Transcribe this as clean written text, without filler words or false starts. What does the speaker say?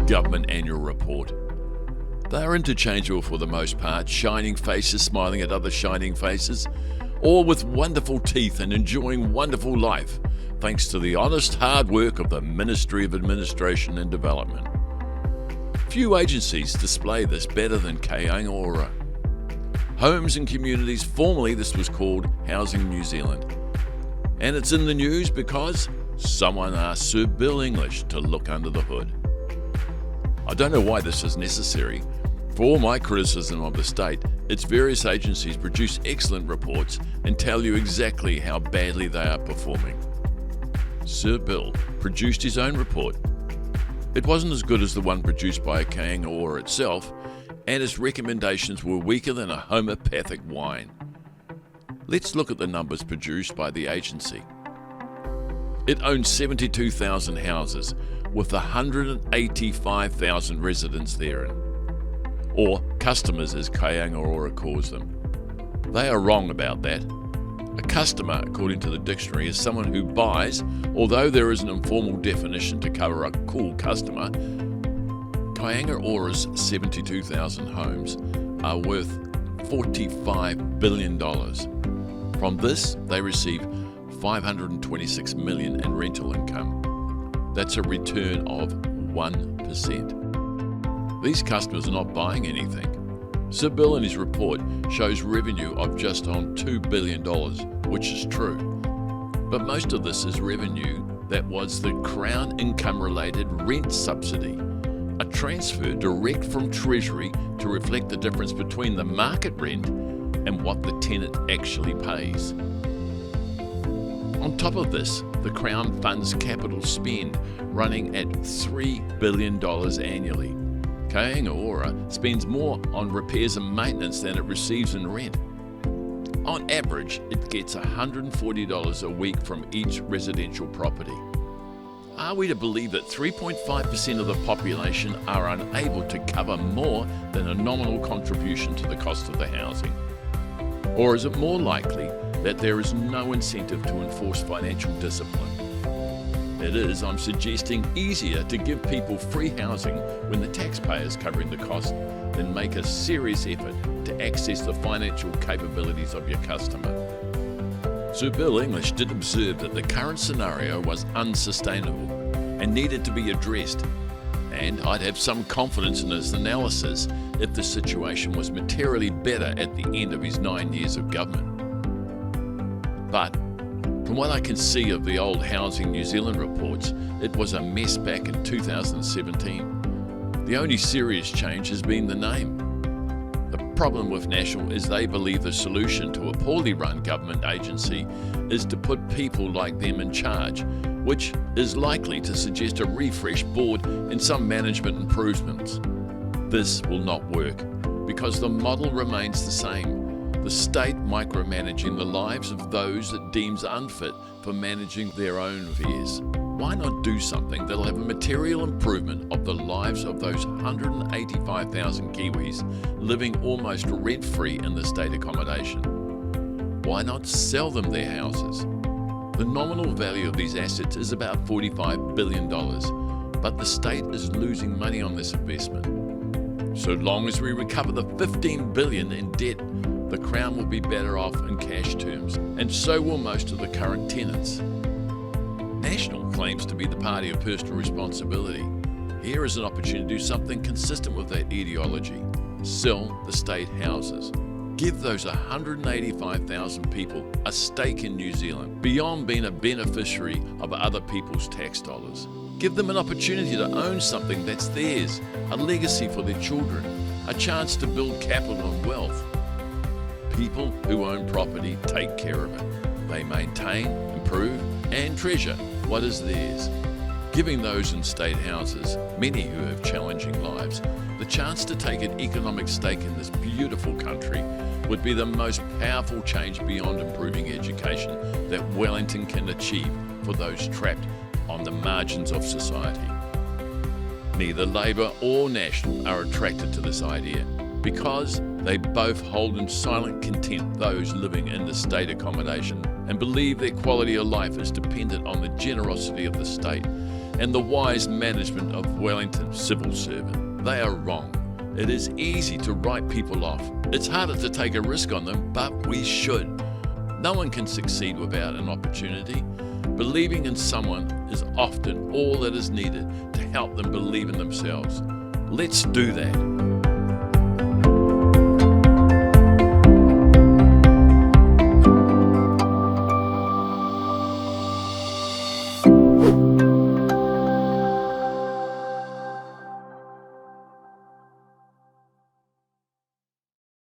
Government Annual Report. They are interchangeable for the most part, shining faces smiling at other shining faces, all with wonderful teeth and enjoying wonderful life, thanks to the honest hard work of the Ministry of Administration and Development. Few agencies display this better than Kainga Ora. Homes and Communities, formerly this was called Housing New Zealand. And it's in the news because someone asked Sir Bill English to look under the hood. I don't know why this is necessary. For all my criticism of the state, its various agencies produce excellent reports and tell you exactly how badly they are performing. Sir Bill produced his own report. It wasn't as good as the one produced by Kainga Ora itself, and its recommendations were weaker than a homeopathic wine. Let's look at the numbers produced by the agency. It owns 72,000 houses with 185,000 residents therein, or customers as Kainga Ora calls them. They are wrong about that. A customer, according to the dictionary, is someone who buys, although there is an informal definition to cover a cool customer. Kainga Ora's 72,000 homes are worth $45 billion. From this, they receive $526 million in rental income. That's a return of 1%. These customers are not buying anything. Sir Bill in his report shows revenue of just on $2 billion, which is true. But most of this is revenue that was the Crown income-related rent subsidy, a transfer direct from Treasury to reflect the difference between the market rent and what the tenant actually pays. On top of this, the Crown funds capital spend running at $3 billion annually. Kainga Ora spends more on repairs and maintenance than it receives in rent. On average, it gets $140 a week from each residential property. Are we to believe that 3.5% of the population are unable to cover more than a nominal contribution to the cost of the housing? Or is it more likely that there is no incentive to enforce financial discipline? It is, I'm suggesting, easier to give people free housing when the taxpayer is covering the cost than make a serious effort to access the financial capabilities of your customer. Sir Bill English did observe that the current scenario was unsustainable and needed to be addressed, and I'd have some confidence in his analysis if the situation was materially better at the end of his 9 years of government. But from what I can see of the old Housing New Zealand reports, it was a mess back in 2017. The only serious change has been the name. The problem with National is they believe the solution to a poorly run government agency is to put people like them in charge, which is likely to suggest a refreshed board and some management improvements. This will not work because the model remains the same. The state micromanaging the lives of those it deems unfit for managing their own affairs. Why not do something that'll have a material improvement of the lives of those 185,000 Kiwis living almost rent-free in the state accommodation? Why not sell them their houses? The nominal value of these assets is about $45 billion, but the state is losing money on this investment. So long as we recover the $15 billion in debt, the Crown will be better off in cash terms, and so will most of the current tenants. National claims to be the party of personal responsibility. Here is an opportunity to do something consistent with that ideology. Sell the state houses. Give those 185,000 people a stake in New Zealand, beyond being a beneficiary of other people's tax dollars. Give them an opportunity to own something that's theirs, a legacy for their children, a chance to build capital and wealth. People who own property take care of it. They maintain, improve, and treasure what is theirs. Giving those in state houses, many who have challenging lives, the chance to take an economic stake in this beautiful country would be the most powerful change beyond improving education that Wellington can achieve for those trapped on the margins of society. Neither Labour or National are attracted to this idea because they both hold in silent contempt those living in the state accommodation and believe their quality of life is dependent on the generosity of the state. and the wise management of Wellington civil servant. They are wrong. It is easy to write people off. It's harder to take a risk on them, but we should. No one can succeed without an opportunity. Believing in someone is often all that is needed to help them believe in themselves. Let's do that.